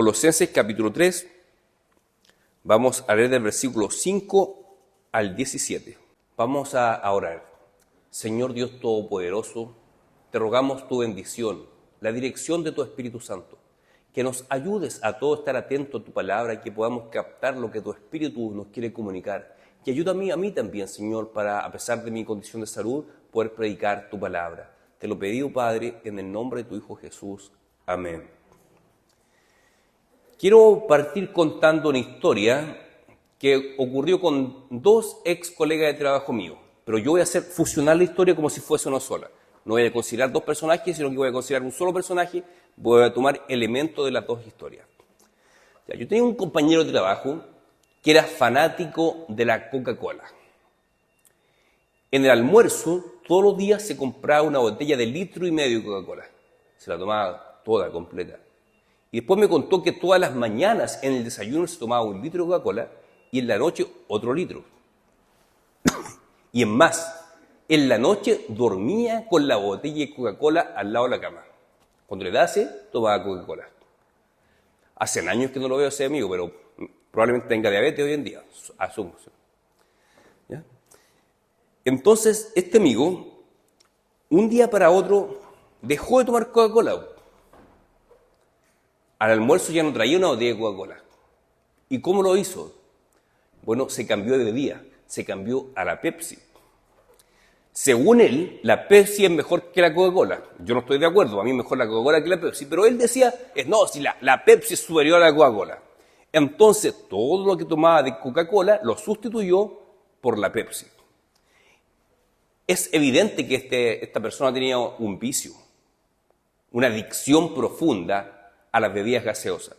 Colosenses capítulo 3, vamos a leer del versículo 5 al 17. Vamos a orar. Señor Dios Todopoderoso, te rogamos tu bendición, la dirección de tu Espíritu Santo, que nos ayudes a todos estar atentos a tu palabra y que podamos captar lo que tu Espíritu nos quiere comunicar. Que ayuda a mí también, Señor, para, a pesar de mi condición de salud, poder predicar tu palabra. Te lo pedí, Padre, en el nombre de tu Hijo Jesús. Amén. Quiero partir contando una historia que ocurrió con dos ex colegas de trabajo mío, pero yo voy a hacer fusionar la historia como si fuese una sola. No voy a considerar dos personajes, sino que voy a considerar un solo personaje, voy a tomar elementos de las dos historias. Yo tenía un compañero de trabajo que era fanático de la Coca-Cola. En el almuerzo, todos los días se compraba una botella de 1,5 litros de Coca-Cola. Se la tomaba toda, completa. Y después me contó que todas las mañanas en el desayuno se tomaba 1 litro de Coca-Cola y en la noche otro litro. Y en más, en la noche dormía con la botella de Coca-Cola al lado de la cama. Cuando le da sed, tomaba Coca-Cola. Hace años que no lo veo a ese amigo, pero probablemente tenga diabetes hoy en día, asumo. ¿Ya? Entonces, este amigo, un día para otro, dejó de tomar Coca-Cola. Al almuerzo ya no traía una botella de Coca-Cola. ¿Y cómo lo hizo? Bueno, se cambió de bebida, se cambió a la Pepsi. Según él, la Pepsi es mejor que la Coca-Cola. Yo no estoy de acuerdo, a mí es mejor la Coca-Cola que la Pepsi, pero él decía, no, si la Pepsi es superior a la Coca-Cola. Entonces, todo lo que tomaba de Coca-Cola lo sustituyó por la Pepsi. Es evidente que esta persona tenía un vicio, una adicción profunda a las bebidas gaseosas.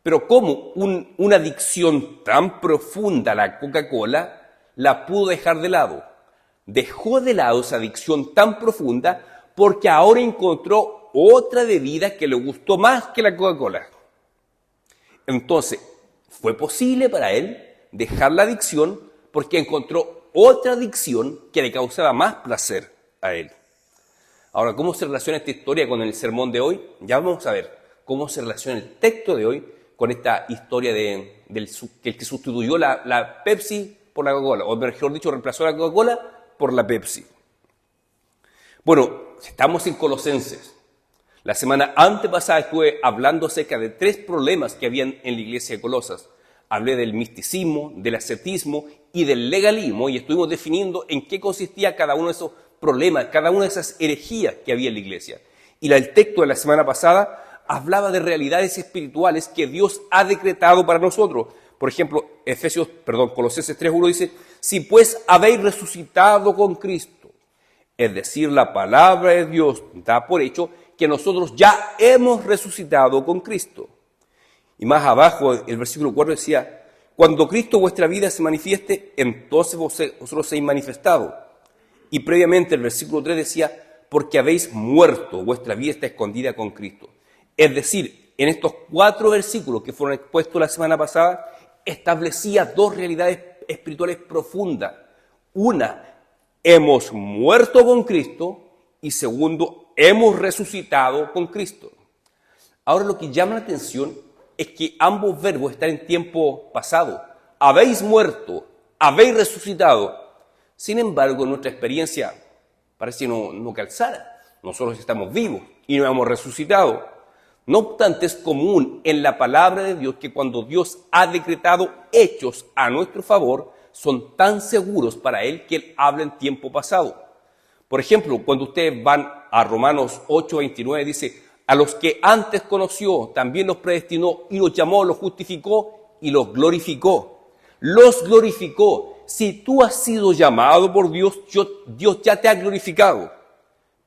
Pero ¿cómo una adicción tan profunda a la Coca-Cola la pudo dejar de lado? Dejó de lado esa adicción tan profunda porque ahora encontró otra bebida que le gustó más que la Coca-Cola. Entonces, fue posible para él dejar la adicción porque encontró otra adicción que le causaba más placer a él. Ahora, ¿cómo se relaciona esta historia con el sermón de hoy? Ya vamos a ver cómo se relaciona el texto de hoy con esta historia del que sustituyó la Pepsi por la Coca-Cola, o mejor dicho, reemplazó la Coca-Cola por la Pepsi. Bueno, estamos en Colosenses. La semana antepasada estuve hablando acerca de 3 problemas que habían en la iglesia de Colosas. Hablé del misticismo, del ascetismo y del legalismo, y estuvimos definiendo en qué consistía cada uno de esos problemas, cada una de esas herejías que había en la iglesia. Y el texto de la semana pasada hablaba de realidades espirituales que Dios ha decretado para nosotros. Por ejemplo, Colosenses 3:1 dice, si pues habéis resucitado con Cristo, es decir, la palabra de Dios da por hecho que nosotros ya hemos resucitado con Cristo. Y más abajo, el versículo 4 decía, cuando Cristo vuestra vida se manifieste, entonces vosotros seis manifestado. Y previamente el versículo 3 decía, porque habéis muerto, vuestra vida está escondida con Cristo. Es decir, en estos 4 versículos que fueron expuestos la semana pasada, establecía 2 realidades espirituales profundas. Una, hemos muerto con Cristo, y segundo, hemos resucitado con Cristo. Ahora lo que llama la atención es que ambos verbos están en tiempo pasado. Habéis muerto, habéis resucitado. Sin embargo, en nuestra experiencia parece no calzara. Nosotros estamos vivos y no hemos resucitado. No obstante, es común en la palabra de Dios que cuando Dios ha decretado hechos a nuestro favor, son tan seguros para Él que Él habla en tiempo pasado. Por ejemplo, cuando ustedes van a Romanos 8:29, dice, a los que antes conoció, también los predestinó y los llamó, los justificó y los glorificó. Los glorificó. Si tú has sido llamado por Dios, Dios ya te ha glorificado.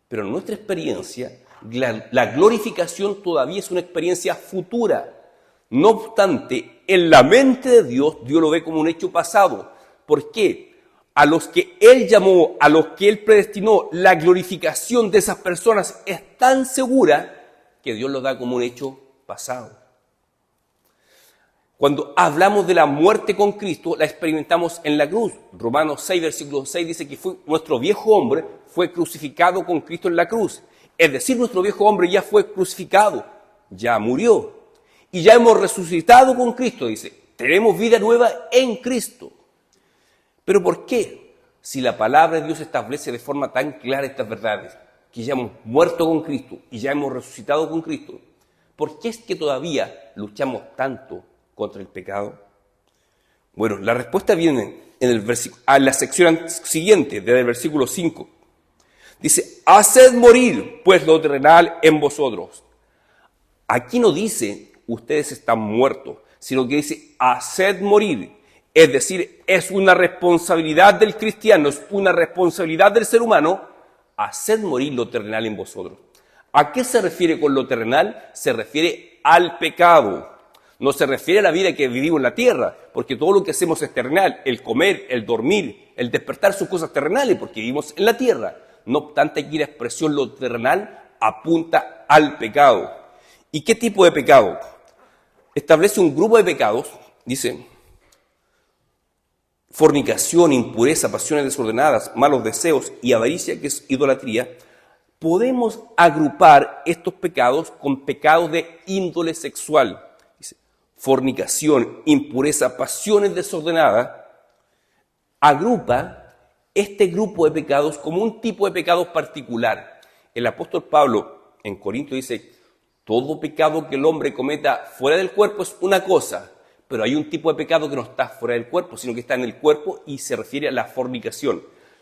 Pero en nuestra experiencia, la glorificación todavía es una experiencia futura. No obstante, en la mente de Dios, Dios lo ve como un hecho pasado. ¿Por qué? A los que Él llamó, a los que Él predestinó, la glorificación de esas personas es tan segura que Dios lo da como un hecho pasado. Cuando hablamos de la muerte con Cristo, la experimentamos en la cruz. Romanos 6, versículo 6 dice que nuestro viejo hombre fue crucificado con Cristo en la cruz. Es decir, nuestro viejo hombre ya fue crucificado, ya murió. y ya hemos resucitado con Cristo, dice. Tenemos vida nueva en Cristo. ¿Pero por qué? Si la palabra de Dios establece de forma tan clara estas verdades, que ya hemos muerto con Cristo y ya hemos resucitado con Cristo, ¿por qué es que todavía luchamos tanto contra el pecado? Bueno, la respuesta viene en la sección siguiente, desde el versículo 5. Dice, haced morir pues lo terrenal en vosotros. Aquí no dice, ustedes están muertos, sino que dice, haced morir. Es decir, es una responsabilidad del cristiano, es una responsabilidad del ser humano, haced morir lo terrenal en vosotros. ¿A qué se refiere con lo terrenal? Se refiere al pecado. No se refiere a la vida que vivimos en la tierra, porque todo lo que hacemos es terrenal. El comer, el dormir, el despertar son cosas terrenales, porque vivimos en la tierra. No obstante, aquí la expresión lo terrenal apunta al pecado. ¿Y qué tipo de pecado? Establece un grupo de pecados, dice, fornicación, impureza, pasiones desordenadas, malos deseos y avaricia, que es idolatría. Podemos agrupar estos pecados con pecados de índole sexual. Dice, fornicación, impureza, pasiones desordenadas. Agrupa este grupo de pecados como un tipo de pecados particular. El apóstol Pablo en Corinto dice, todo pecado que el hombre cometa fuera del cuerpo es una cosa, pero hay un tipo de pecado que no está fuera del cuerpo, sino que está en el cuerpo y se refiere a la fornicación.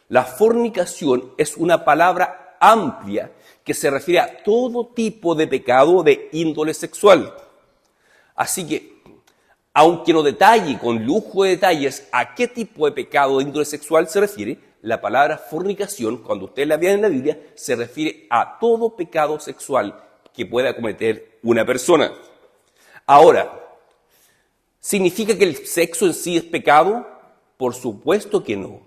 La fornicación es una palabra amplia que se refiere a todo tipo de pecado de índole sexual. Así que, aunque no detalle con lujo de detalles a qué tipo de pecado de índole sexual se refiere, la palabra fornicación, cuando ustedes la vean en la Biblia, se refiere a todo pecado sexual que pueda cometer una persona. Ahora, ¿significa que el sexo en sí es pecado? Por supuesto que no.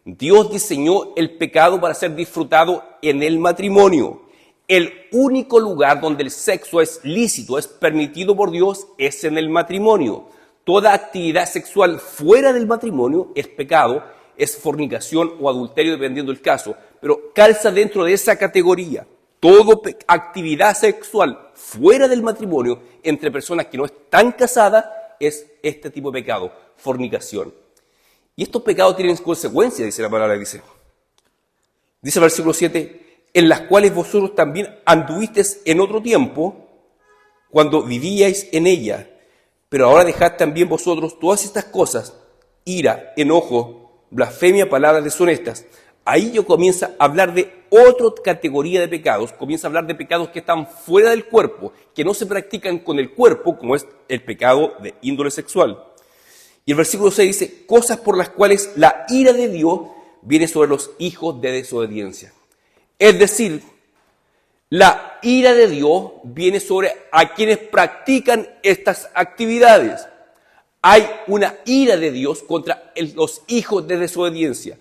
Dios diseñó el pecado para ser disfrutado en el matrimonio. El único lugar donde el sexo es lícito, es permitido por Dios, es en el matrimonio. Toda actividad sexual fuera del matrimonio es pecado, es fornicación o adulterio, dependiendo del caso, pero calza dentro de esa categoría. Toda actividad sexual fuera del matrimonio entre personas que no están casadas es este tipo de pecado, fornicación. Y estos pecados tienen consecuencias, dice la palabra, dice el versículo 7, en las cuales vosotros también anduvisteis en otro tiempo, cuando vivíais en ella. Pero ahora dejad también vosotros todas estas cosas, ira, enojo, blasfemia, palabras deshonestas. Ahí yo comienzo a hablar de otra categoría de pecados, comienzo a hablar de pecados que están fuera del cuerpo, que no se practican con el cuerpo, como es el pecado de índole sexual. Y el versículo 6 dice, cosas por las cuales la ira de Dios viene sobre los hijos de desobediencia. Es decir, la ira de Dios viene sobre a quienes practican estas actividades. Hay una ira de Dios contra los hijos de desobediencia.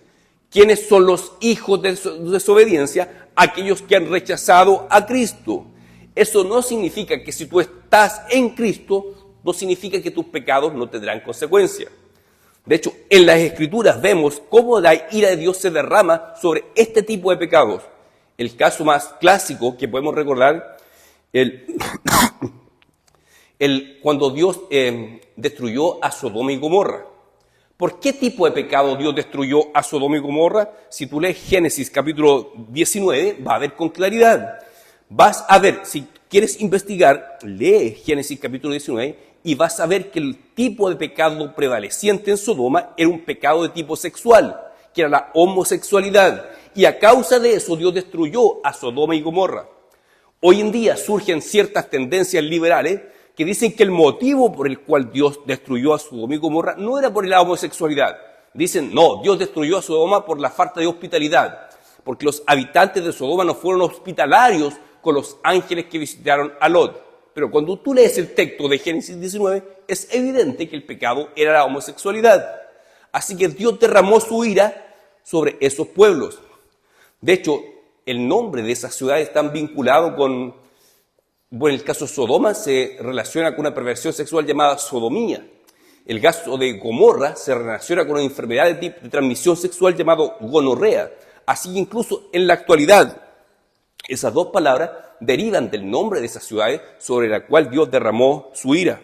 ¿Quiénes son los hijos de desobediencia? Aquellos que han rechazado a Cristo. Eso no significa que si tú estás en Cristo, no significa que tus pecados no tendrán consecuencias. De hecho, en las Escrituras vemos cómo la ira de Dios se derrama sobre este tipo de pecados. El caso más clásico que podemos recordar, cuando Dios destruyó a Sodoma y Gomorra. ¿Por qué tipo de pecado Dios destruyó a Sodoma y Gomorra? Si tú lees Génesis capítulo 19, va a ver con claridad. Vas a ver, si quieres investigar, lee Génesis capítulo 19 y vas a ver que el tipo de pecado prevaleciente en Sodoma era un pecado de tipo sexual, que era la homosexualidad. Y a causa de eso Dios destruyó a Sodoma y Gomorra. Hoy en día surgen ciertas tendencias liberales que dicen que el motivo por el cual Dios destruyó a Sodoma y Gomorra no era por la homosexualidad. Dicen, no, Dios destruyó a Sodoma por la falta de hospitalidad, porque los habitantes de Sodoma no fueron hospitalarios con los ángeles que visitaron a Lot. Pero cuando tú lees el texto de Génesis 19, es evidente que el pecado era la homosexualidad. Así que Dios derramó su ira sobre esos pueblos. De hecho, el nombre de esas ciudades está vinculado con, bueno, el caso de Sodoma se relaciona con una perversión sexual llamada sodomía. El caso de Gomorra se relaciona con una enfermedad de transmisión sexual llamado gonorrea. Así que incluso en la actualidad, esas dos palabras derivan del nombre de esas ciudades sobre la cual Dios derramó su ira.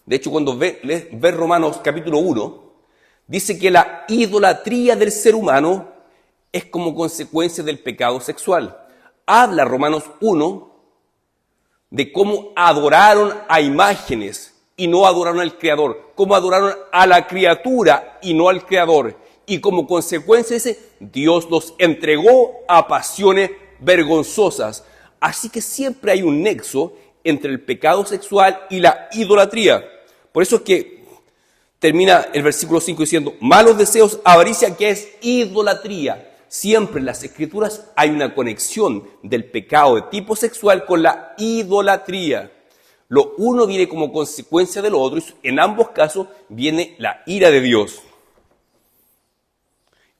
De hecho, cuando ve Romanos capítulo 1, dice que la idolatría del ser humano es como consecuencia del pecado sexual. Habla Romanos 1 de cómo adoraron a imágenes y no adoraron al Creador, cómo adoraron a la criatura y no al Creador. Y como consecuencia dice, Dios los entregó a pasiones vergonzosas. Así que siempre hay un nexo entre el pecado sexual y la idolatría. Por eso es que termina el versículo 5 diciendo, malos deseos, avaricia, que es idolatría. Siempre en las Escrituras hay una conexión del pecado de tipo sexual con la idolatría. Lo uno viene como consecuencia de lo otro y en ambos casos viene la ira de Dios.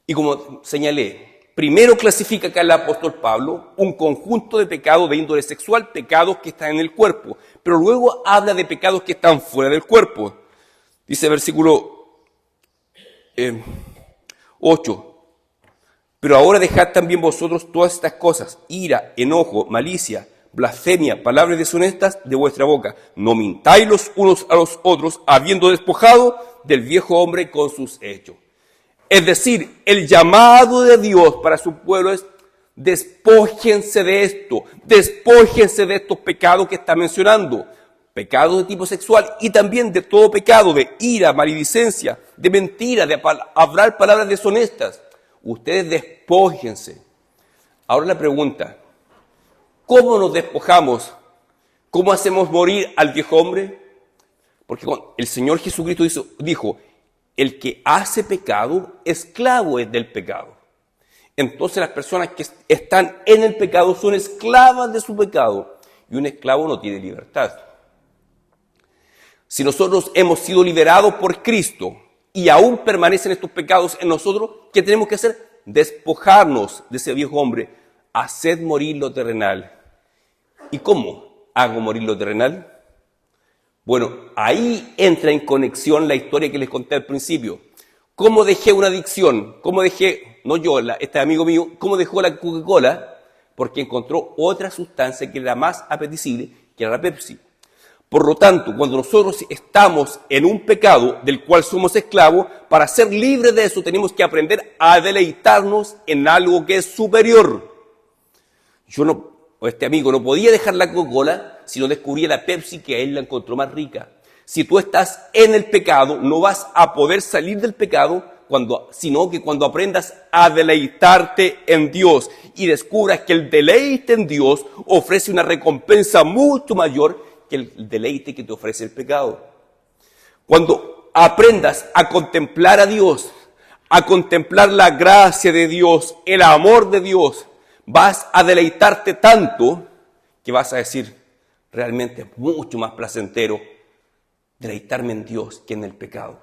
Y como señalé, primero clasifica acá el apóstol Pablo un conjunto de pecados de índole sexual, pecados que están en el cuerpo, pero luego habla de pecados que están fuera del cuerpo. Dice versículo 8. Pero ahora dejad también vosotros todas estas cosas, ira, enojo, malicia, blasfemia, palabras deshonestas de vuestra boca. No mintáis los unos a los otros, habiendo despojado del viejo hombre con sus hechos. Es decir, el llamado de Dios para su pueblo es despójense de esto, despójense de estos pecados que está mencionando. Pecados de tipo sexual y también de todo pecado, de ira, maledicencia, de mentira, de hablar palabras deshonestas. Ustedes despójense. Ahora la pregunta, ¿cómo nos despojamos? ¿Cómo hacemos morir al viejo hombre? Porque el Señor Jesucristo dijo, el que hace pecado, esclavo es del pecado. Entonces las personas que están en el pecado son esclavas de su pecado. Y un esclavo no tiene libertad. Si nosotros hemos sido liberados por Cristo y aún permanecen estos pecados en nosotros, ¿qué tenemos que hacer? Despojarnos de ese viejo hombre. Haced morir lo terrenal. ¿Y cómo hago morir lo terrenal? Bueno, ahí entra en conexión la historia que les conté al principio. ¿Cómo dejé una adicción? ¿Cómo dejé, no yo, este amigo mío, cómo dejó la Coca-Cola? Porque encontró otra sustancia que era más apetecible, que era la Pepsi. Por lo tanto, cuando nosotros estamos en un pecado del cual somos esclavos, para ser libres de eso tenemos que aprender a deleitarnos en algo que es superior. Este amigo no podía dejar la Coca-Cola si no descubría la Pepsi que a él la encontró más rica. Si tú estás en el pecado, no vas a poder salir del pecado, sino que cuando aprendas a deleitarte en Dios y descubras que el deleite en Dios ofrece una recompensa mucho mayor que el deleite que te ofrece el pecado. Cuando aprendas a contemplar a Dios, a contemplar la gracia de Dios, el amor de Dios, vas a deleitarte tanto que vas a decir, realmente es mucho más placentero deleitarme en Dios que en el pecado.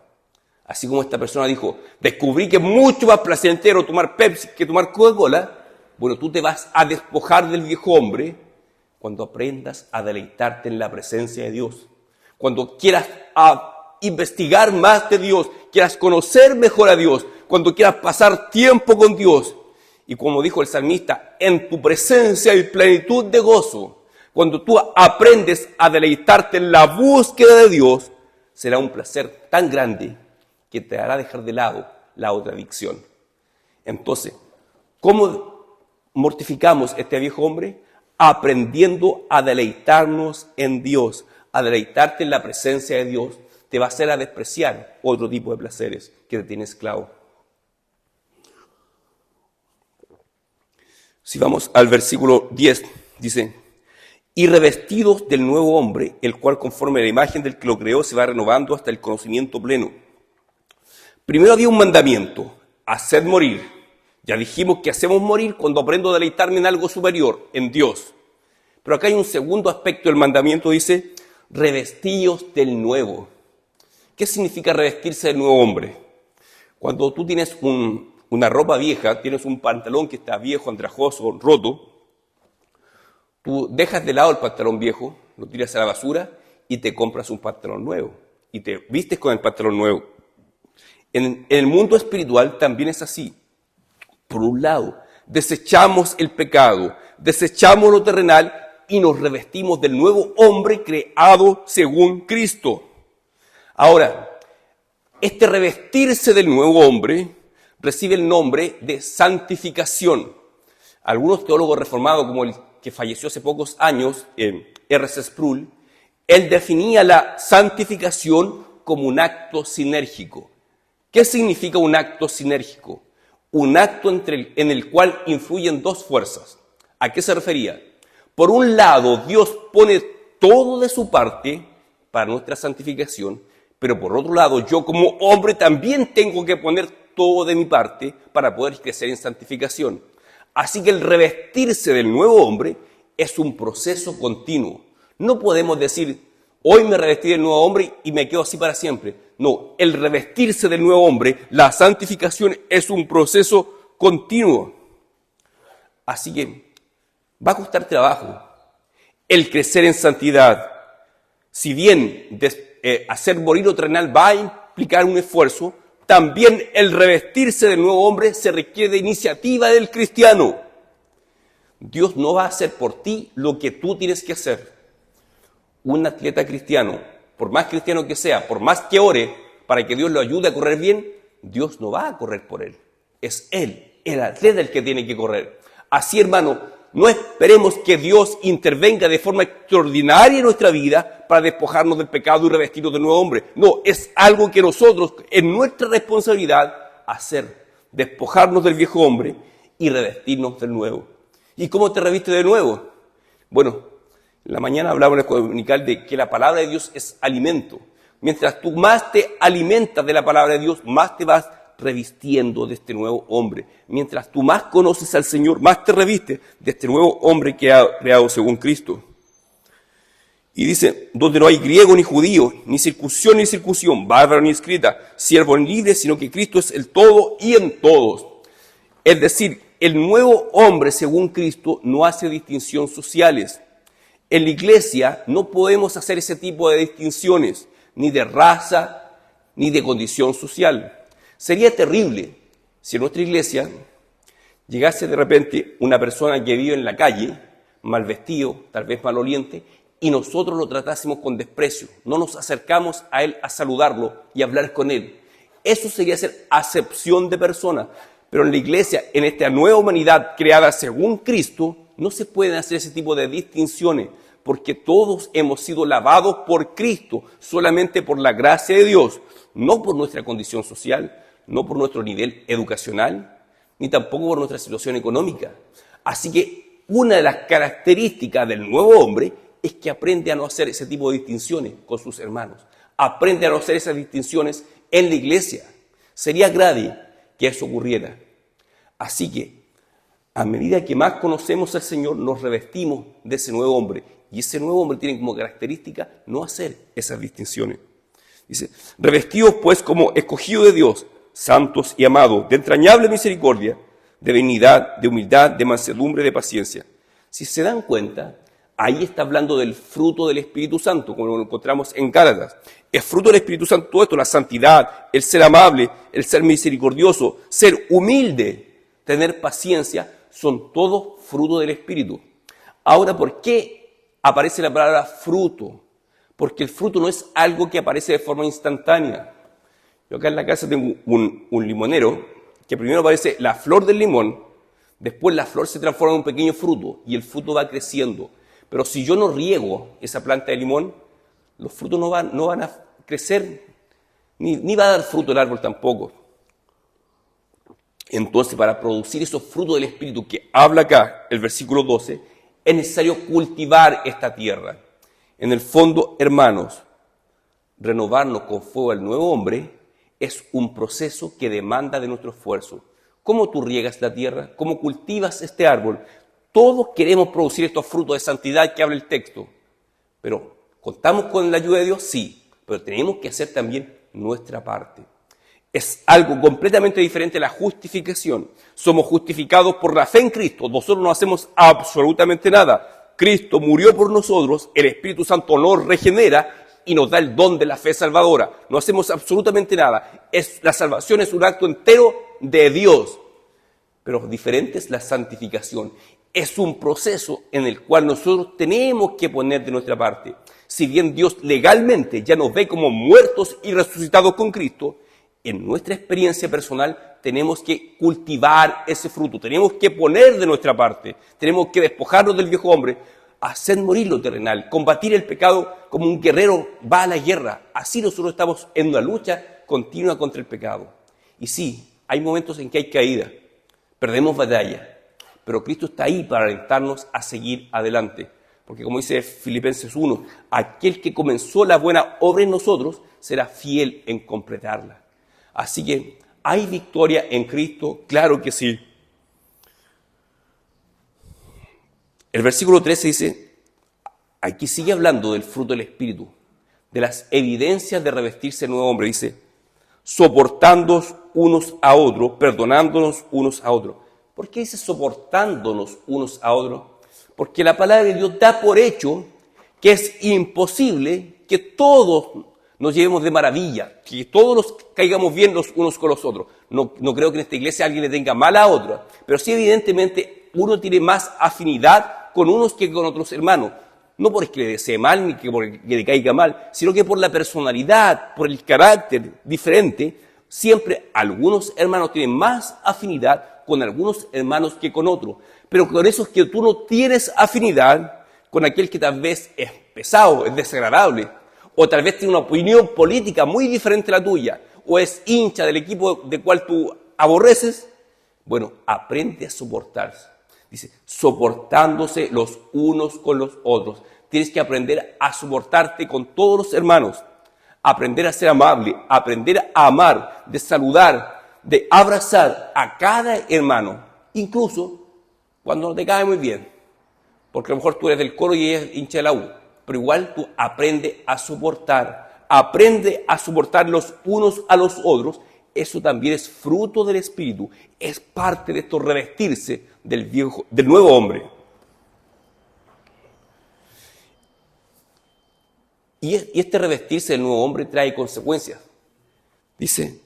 Así como esta persona dijo, descubrí que es mucho más placentero tomar Pepsi que tomar Coca-Cola, bueno, tú te vas a despojar del viejo hombre cuando aprendas a deleitarte en la presencia de Dios. Cuando quieras investigar más de Dios, quieras conocer mejor a Dios, cuando quieras pasar tiempo con Dios. Y como dijo el salmista, en tu presencia hay plenitud de gozo. Cuando tú aprendes a deleitarte en la búsqueda de Dios, será un placer tan grande que te hará dejar de lado la otra adicción. Entonces, ¿cómo mortificamos este viejo hombre? Aprendiendo a deleitarnos en Dios, a deleitarte en la presencia de Dios, te va a hacer a despreciar otro tipo de placeres que te tiene esclavo. Si vamos al versículo 10, dice, y revestidos del nuevo hombre, el cual conforme a la imagen del que lo creó se va renovando hasta el conocimiento pleno. Primero había un mandamiento, haced morir. Ya dijimos que hacemos morir cuando aprendo a deleitarme en algo superior, en Dios. Pero acá hay un segundo aspecto del mandamiento, dice, revestíos del nuevo. ¿Qué significa revestirse del nuevo hombre? Cuando tú tienes una ropa vieja, tienes un pantalón que está viejo, andrajoso, roto, tú dejas de lado el pantalón viejo, lo tiras a la basura y te compras un pantalón nuevo. Y te vistes con el pantalón nuevo. En el mundo espiritual también es así. Por un lado, desechamos el pecado, desechamos lo terrenal y nos revestimos del nuevo hombre creado según Cristo. Ahora, este revestirse del nuevo hombre recibe el nombre de santificación. Algunos teólogos reformados, como el que falleció hace pocos años, R.C. Sproul, él definía la santificación como un acto sinérgico. ¿Qué significa un acto sinérgico? Un acto en el cual influyen dos fuerzas. ¿A qué se refería? Por un lado, Dios pone todo de su parte para nuestra santificación, pero por otro lado, yo como hombre también tengo que poner todo de mi parte para poder crecer en santificación. Así que el revestirse del nuevo hombre es un proceso continuo. No podemos decir, hoy me revestí del nuevo hombre y me quedo así para siempre. No, el revestirse del nuevo hombre, la santificación es un proceso continuo. Así que va a costar trabajo el crecer en santidad. Si bien hacer morir lo terrenal va a implicar un esfuerzo, también el revestirse del nuevo hombre se requiere de iniciativa del cristiano. Dios no va a hacer por ti lo que tú tienes que hacer. Un atleta cristiano, por más cristiano que sea, por más que ore para que Dios lo ayude a correr bien, Dios no va a correr por él. Es él, el atleta, el que tiene que correr. Así, hermano, no esperemos que Dios intervenga de forma extraordinaria en nuestra vida para despojarnos del pecado y revestirnos del nuevo hombre. No, es algo que nosotros, en nuestra responsabilidad, hacer. Despojarnos del viejo hombre y revestirnos del nuevo. ¿Y cómo te reviste de nuevo? Bueno, en la mañana hablaba en el dominical de que la palabra de Dios es alimento. Mientras tú más te alimentas de la palabra de Dios, más te vas revistiendo de este nuevo hombre. Mientras tú más conoces al Señor, más te revistes de este nuevo hombre que ha creado según Cristo. Y dice, donde no hay griego ni judío, ni circuncisión, bárbaro ni escrita, siervo ni libre, sino que Cristo es el todo y en todos. Es decir, el nuevo hombre según Cristo no hace distinción sociales. En la iglesia no podemos hacer ese tipo de distinciones, ni de raza, ni de condición social. Sería terrible si en nuestra iglesia llegase de repente una persona que vive en la calle, mal vestido, tal vez maloliente, y nosotros lo tratásemos con desprecio. No nos acercamos a él a saludarlo y a hablar con él. Eso sería ser acepción de persona. Pero en la iglesia, en esta nueva humanidad creada según Cristo, no se pueden hacer ese tipo de distinciones, porque todos hemos sido lavados por Cristo, solamente por la gracia de Dios, no por nuestra condición social, no por nuestro nivel educacional, ni tampoco por nuestra situación económica. Así que una de las características del nuevo hombre es que aprende a no hacer ese tipo de distinciones con sus hermanos. Aprende a no hacer esas distinciones en la iglesia. Sería grave que eso ocurriera. Así que, a medida que más conocemos al Señor, nos revestimos de ese nuevo hombre. Y ese nuevo hombre tiene como característica no hacer esas distinciones. Dice, revestidos pues como escogidos de Dios, santos y amados, de entrañable misericordia, de benignidad, de humildad, de mansedumbre, de paciencia. Si se dan cuenta, ahí está hablando del fruto del Espíritu Santo, como lo encontramos en Gálatas. Es fruto del Espíritu Santo todo esto, la santidad, el ser amable, el ser misericordioso, ser humilde, tener paciencia, son todos fruto del Espíritu. Ahora, ¿por qué aparece la palabra fruto? Porque el fruto no es algo que aparece de forma instantánea. Yo acá en la casa tengo un limonero, que primero aparece la flor del limón, después la flor se transforma en un pequeño fruto, y el fruto va creciendo. Pero si yo no riego esa planta de limón, los frutos no van a crecer, ni va a dar fruto el árbol tampoco. Entonces, para producir esos frutos del Espíritu que habla acá, el versículo 12, es necesario cultivar esta tierra. En el fondo, hermanos, renovarnos con fuego al nuevo hombre es un proceso que demanda de nuestro esfuerzo. ¿Cómo tú riegas la tierra? ¿Cómo cultivas este árbol? Todos queremos producir estos frutos de santidad que habla el texto. Pero, ¿contamos con la ayuda de Dios? Sí, pero tenemos que hacer también nuestra parte. Es algo completamente diferente a la justificación. Somos justificados por la fe en Cristo. Nosotros no hacemos absolutamente nada. Cristo murió por nosotros, el Espíritu Santo nos regenera y nos da el don de la fe salvadora. No hacemos absolutamente nada. La salvación es un acto entero de Dios. pero diferente es la santificación. Es un proceso en el cual nosotros tenemos que poner de nuestra parte. Si bien Dios legalmente ya nos ve como muertos y resucitados con Cristo, en nuestra experiencia personal tenemos que cultivar ese fruto, tenemos que poner de nuestra parte, tenemos que despojarnos del viejo hombre, hacer morir lo terrenal, combatir el pecado como un guerrero va a la guerra. Así nosotros estamos en una lucha continua contra el pecado. Y sí, hay momentos en que hay caída, perdemos batalla, pero Cristo está ahí para alentarnos a seguir adelante. Porque como dice Filipenses 1, aquel que comenzó la buena obra en nosotros será fiel en completarla. Así que, ¿hay victoria en Cristo? Claro que sí. El versículo 13 dice, aquí sigue hablando del fruto del Espíritu, de las evidencias de revestirse el nuevo hombre. Dice, soportándonos unos a otros, perdonándonos unos a otros. ¿Por qué dice soportándonos unos a otros? Porque la palabra de Dios da por hecho que es imposible que todos nos llevemos de maravilla, que todos nos caigamos bien los unos con los otros. No creo que en esta iglesia alguien le tenga mal a otro, pero sí evidentemente uno tiene más afinidad con unos que con otros hermanos. No porque le desee mal ni que porque le caiga mal, sino que por la personalidad, por el carácter diferente, siempre algunos hermanos tienen más afinidad con algunos hermanos que con otros. Pero con esos que tú no tienes afinidad, con aquel que tal vez es pesado, es desagradable, o tal vez tiene una opinión política muy diferente a la tuya, o es hincha del equipo de cual tú aborreces, bueno, aprende a soportarse. Dice, soportándose los unos con los otros. Tienes que aprender a soportarte con todos los hermanos, aprender a ser amable, aprender a amar, de saludar, de abrazar a cada hermano, incluso cuando no te cae muy bien, porque a lo mejor tú eres del Coro y ella es hincha de la U, pero igual tú aprende a soportar los unos a los otros. Eso también es fruto del Espíritu, es parte de esto revestirse del nuevo hombre. Y este revestirse del nuevo hombre trae consecuencias. Dice,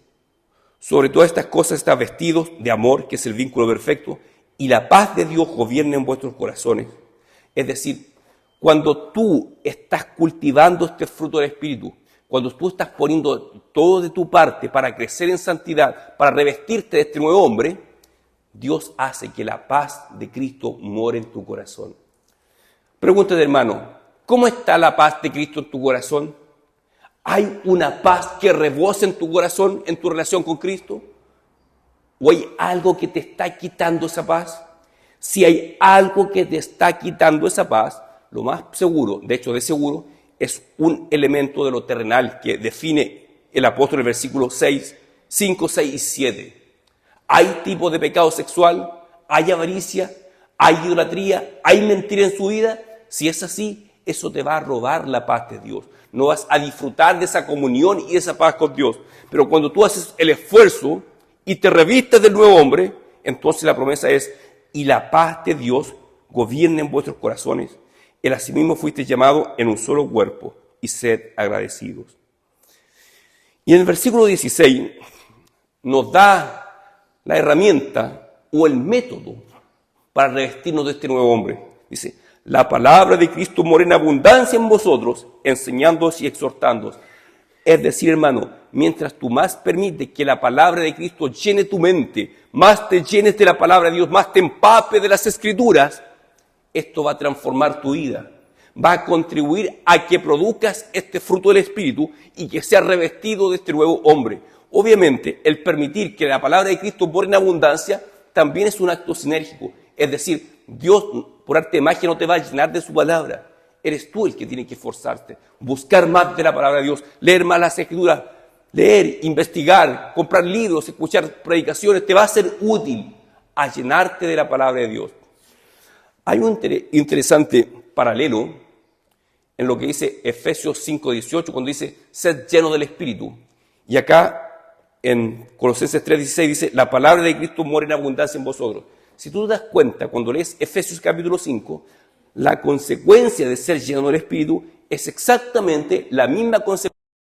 sobre todas estas cosas están vestidos de amor, que es el vínculo perfecto, y la paz de Dios gobierna en vuestros corazones. Es decir, cuando tú estás cultivando este fruto del Espíritu, cuando tú estás poniendo todo de tu parte para crecer en santidad, para revestirte de este nuevo hombre, Dios hace que la paz de Cristo more en tu corazón. Pregúntate, hermano, ¿cómo está la paz de Cristo en tu corazón? ¿Hay una paz que rebosa en tu corazón, en tu relación con Cristo? ¿O hay algo que te está quitando esa paz? Si hay algo que te está quitando esa paz, lo más seguro, de hecho de seguro, es un elemento de lo terrenal que define el apóstol en el versículo 5, 6 y 7. Hay tipo de pecado sexual, hay avaricia, hay idolatría, hay mentira en su vida. Si es así, eso te va a robar la paz de Dios. No vas a disfrutar de esa comunión y esa paz con Dios. Pero cuando tú haces el esfuerzo y te revistes del nuevo hombre, entonces la promesa es, y la paz de Dios gobierna en vuestros corazones. El asimismo fuiste llamado en un solo cuerpo, y sed agradecidos. Y en el versículo 16 nos da la herramienta o el método para revestirnos de este nuevo hombre. Dice, la palabra de Cristo mora en abundancia en vosotros, enseñándoos y exhortándoos. Es decir, hermano, mientras tú más permites que la palabra de Cristo llene tu mente, más te llenes de la palabra de Dios, más te empapes de las Escrituras, esto va a transformar tu vida. Va a contribuir a que produzcas este fruto del Espíritu y que seas revestido de este nuevo hombre. Obviamente, el permitir que la palabra de Cristo mora en abundancia también es un acto sinérgico. Es decir, Dios, por arte de magia, no te va a llenar de su palabra. Eres tú el que tiene que esforzarte, buscar más de la palabra de Dios, leer más las Escrituras, leer, investigar, comprar libros, escuchar predicaciones, te va a ser útil a llenarte de la palabra de Dios. Hay un interesante paralelo en lo que dice Efesios 5:18, cuando dice, sed llenos del Espíritu. Y acá, en Colosenses 3:16, dice, la palabra de Cristo mora en abundancia en vosotros. Si tú te das cuenta, cuando lees Efesios capítulo 5, la consecuencia de ser lleno del Espíritu es exactamente la misma consecuencia